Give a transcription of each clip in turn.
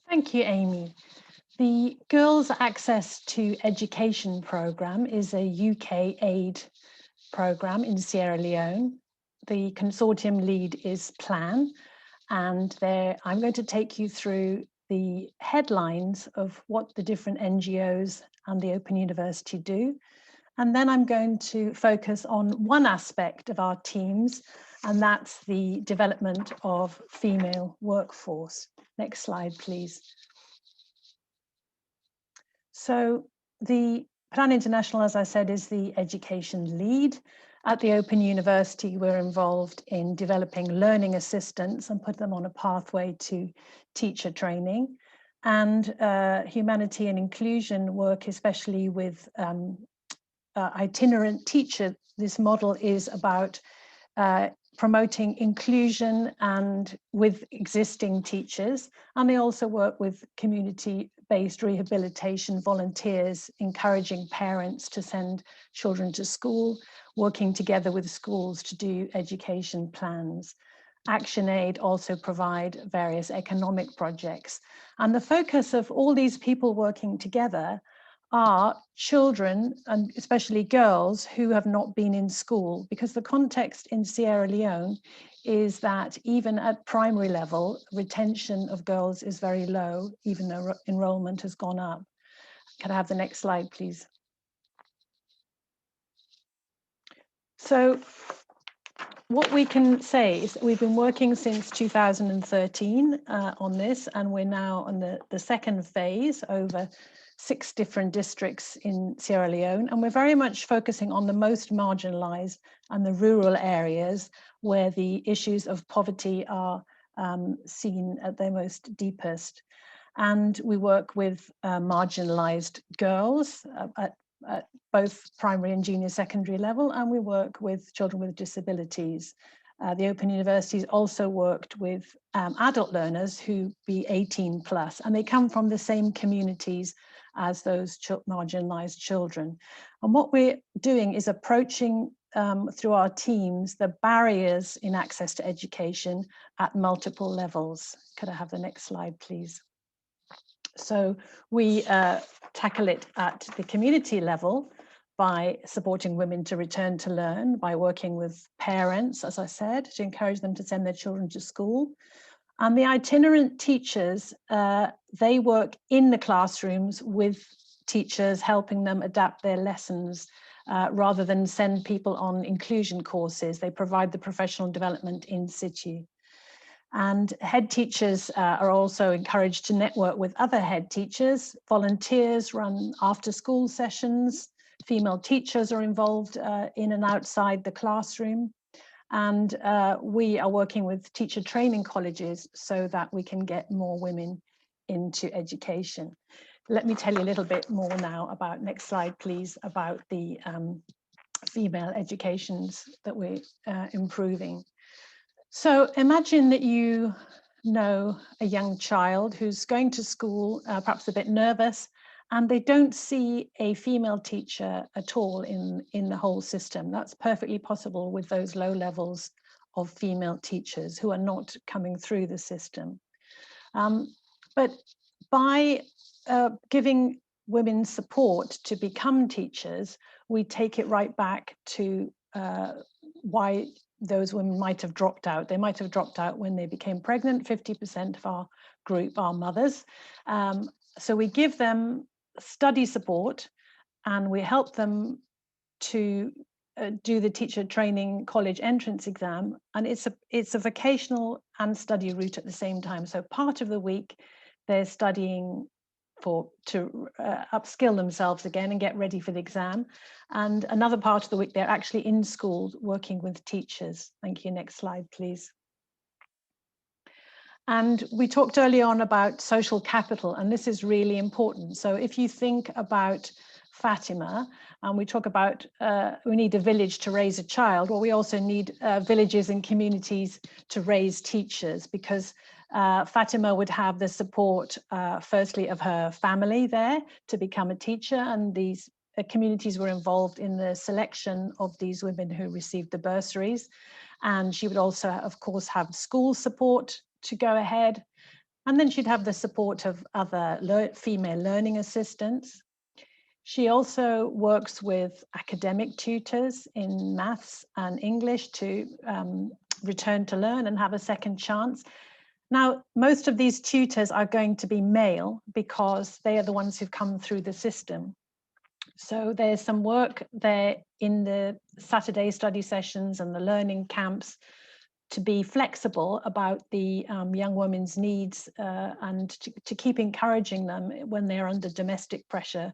Thank you, Amy. The Girls Access to Education programme is a UK aid programme in Sierra Leone. The consortium lead is Plan, and I'm going to take you through the headlines of what the different NGOs and the Open University do. And then I'm going to focus on one aspect of our teams, and that's the development of female workforce. Next slide, please. So the Plan International, as I said, is the education lead. At the Open University, we're involved in developing learning assistants and put them on a pathway to teacher training. And humanity and inclusion work, especially with itinerant teacher. This model is about promoting inclusion and with existing teachers. And they also work with community-based rehabilitation volunteers, encouraging parents to send children to school, working together with schools to do education plans. ActionAid also provide various economic projects. And the focus of all these people working together are children, and especially girls, who have not been in school, because the context in Sierra Leone is that even at primary level, retention of girls is very low, even though enrollment has gone up. Can I have the next slide, please? So what we can say is that we've been working since 2013 on this, and we're now on the second phase over 6 different districts in Sierra Leone, and we're very much focusing on the most marginalized and the rural areas where the issues of poverty are seen at their most deepest. And we work with marginalized girls at both primary and junior secondary level, and we work with children with disabilities. The Open Universities also worked with adult learners who be 18 plus, and they come from the same communities as those marginalized children. And what we're doing is approaching through our teams the barriers in access to education at multiple levels. Could I have the next slide, please? So we tackle it at the community level by supporting women to return to learn, by working with parents, as I said, to encourage them to send their children to school. And the itinerant teachers, they work in the classrooms with teachers, helping them adapt their lessons rather than send people on inclusion courses. They provide the professional development in situ. And head teachers are also encouraged to network with other head teachers. Volunteers run after-school sessions. Female teachers are involved in and outside the classroom. And we are working with teacher training colleges so that we can get more women into education. Let me tell you a little bit more now about, next slide please, about the female educations that we're improving. So imagine that you know a young child who's going to school, perhaps a bit nervous, and they don't see a female teacher at all in the whole system. That's perfectly possible with those low levels of female teachers who are not coming through the system. But by giving women support to become teachers, we take it right back to why those women might have dropped out. They might have dropped out when they became pregnant. 50% of our group are mothers. So we give them study support and we help them to do the teacher training college entrance exam. And it's a vocational and study route at the same time. So part of the week they're studying to upskill themselves again and get ready for the exam. And another part of the week, they're actually in school working with teachers. Thank you. Next slide, please. And we talked earlier on about social capital, and this is really important. So if you think about Fatima, and we talk about we need a village to raise a child, well, we also need villages and communities to raise teachers, because Fatima would have the support, firstly, of her family there to become a teacher, and these communities were involved in the selection of these women who received the bursaries. And she would also, of course, have school support to go ahead. And then she'd have the support of other female learning assistants. She also works with academic tutors in maths and English to return to learn and have a second chance. Now, most of these tutors are going to be male because they are the ones who've come through the system. So there's some work there in the Saturday study sessions and the learning camps to be flexible about the young women's needs and to keep encouraging them when they're under domestic pressure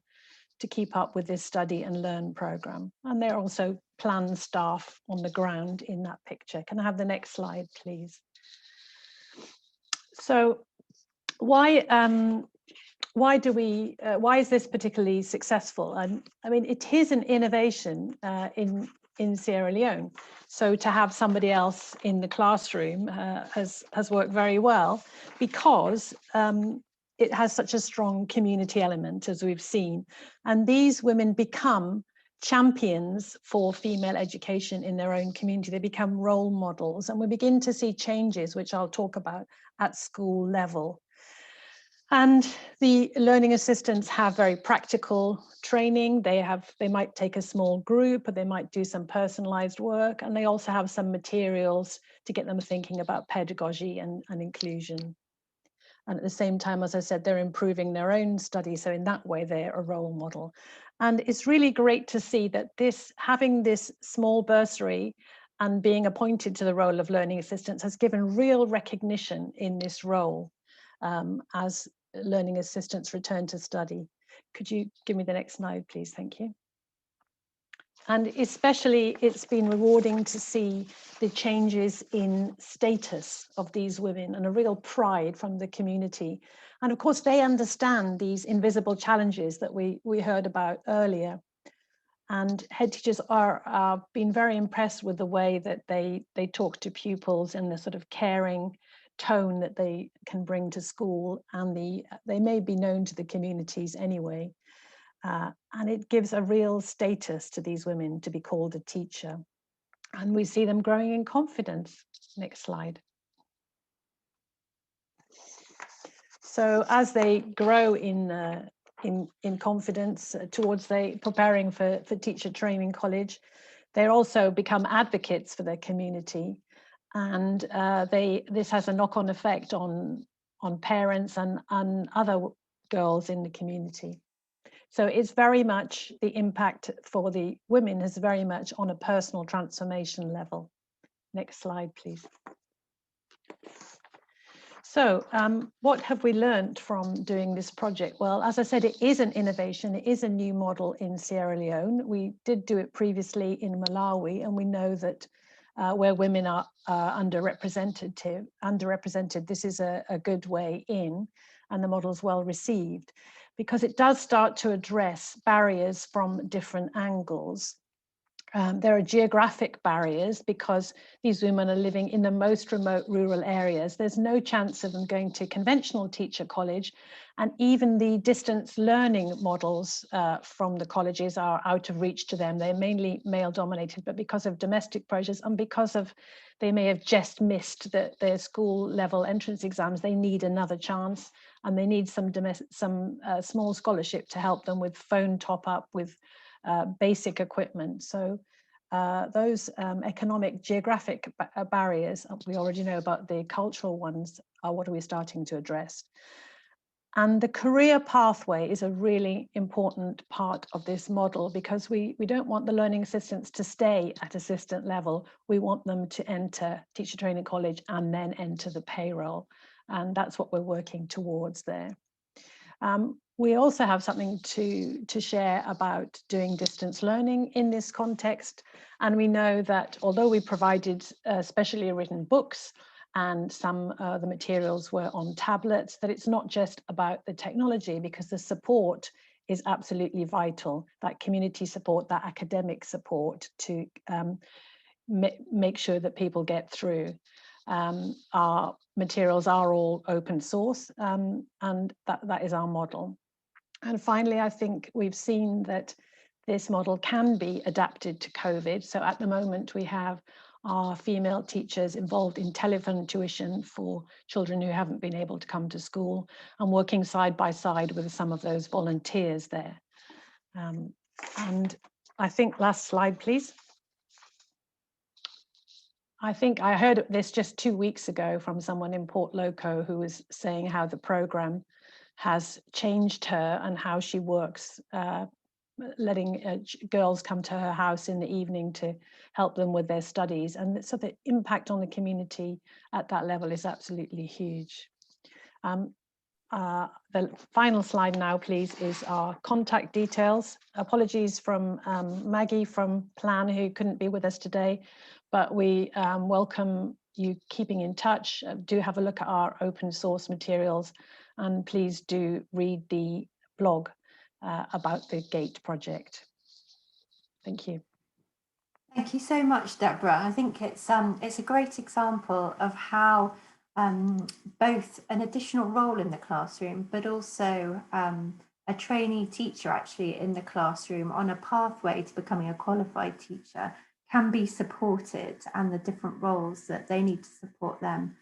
to keep up with this study and learn program. And there are also planned staff on the ground in that picture. Can I have the next slide, please? So why is this particularly successful? And I mean, it is an innovation in Sierra Leone. So to have somebody else in the classroom has worked very well because it has such a strong community element, as we've seen. And these women become champions for female education in their own community. They become role models, and we begin to see changes, which I'll talk about at school level. And the learning assistants have very practical training. They might take a small group, or they might do some personalized work, and they also have some materials to get them thinking about pedagogy and inclusion. And at the same time, as I said, they're improving their own study. So in that way, they're a role model. And it's really great to see that having this small bursary and being appointed to the role of learning assistants has given real recognition in this role as learning assistants return to study. Could you give me the next slide, please? Thank you. And especially it's been rewarding to see the changes in status of these women and a real pride from the community. And of course, they understand these invisible challenges that we heard about earlier. And head teachers are being very impressed with the way that they talk to pupils and the sort of caring tone that they can bring to school, and they may be known to the communities anyway. And it gives a real status to these women to be called a teacher. And we see them growing in confidence. Next slide. So as they grow in confidence towards preparing for teacher training college, they also become advocates for their community. And this has a knock-on effect on parents and other girls in the community. So it's very much the impact for the women is very much on a personal transformation level. Next slide, please. So what have we learned from doing this project? Well, as I said, it is an innovation. It is a new model in Sierra Leone. We did do it previously in Malawi, and we know that where women are underrepresented, this is a good way in, and the model is well received, because it does start to address barriers from different angles. There are geographic barriers because these women are living in the most remote rural areas. There's no chance of them going to conventional teacher college, and even the distance learning models from the colleges are out of reach to them. They're mainly male dominated, but because of domestic pressures and because of they may have just missed their school level entrance exams, they need another chance, and they need some small scholarship to help them with phone top up, with basic equipment. So those economic geographic barriers, we already know about. The cultural ones are what are we starting to address. And the career pathway is a really important part of this model, because we don't want the learning assistants to stay at assistant level. We want them to enter teacher training college and then enter the payroll. And that's what we're working towards there. We also have something to share about doing distance learning in this context. And we know that although we provided specially written books and some of the materials were on tablets, that it's not just about the technology, because the support is absolutely vital, that community support, that academic support to make sure that people get through. Our materials are all open source, and that is our model. And finally, I think we've seen that this model can be adapted to COVID. So at the moment, we have are female teachers involved in telephone tuition for children who haven't been able to come to school, and working side by side with some of those volunteers there. And I think last slide, please. I think I heard this just 2 weeks ago from someone in Port Loco who was saying how the program has changed her and how she works, letting girls come to her house in the evening to help them with their studies. And so the impact on the community at that level is absolutely huge. The final slide now, please, is our contact details. Apologies from Maggie from Plan, who couldn't be with us today, but we welcome you keeping in touch. Do have a look at our open source materials, and please do read the blog about the GATE project. Thank you. Thank you so much, Deborah. I think it's a great example of how both an additional role in the classroom, but also a trainee teacher actually in the classroom on a pathway to becoming a qualified teacher can be supported, and the different roles that they need to support them,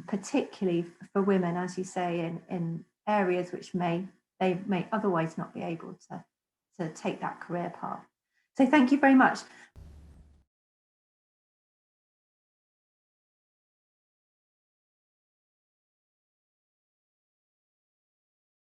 particularly for women, as you say, in areas which they may otherwise not be able to take that career path. So thank you very much.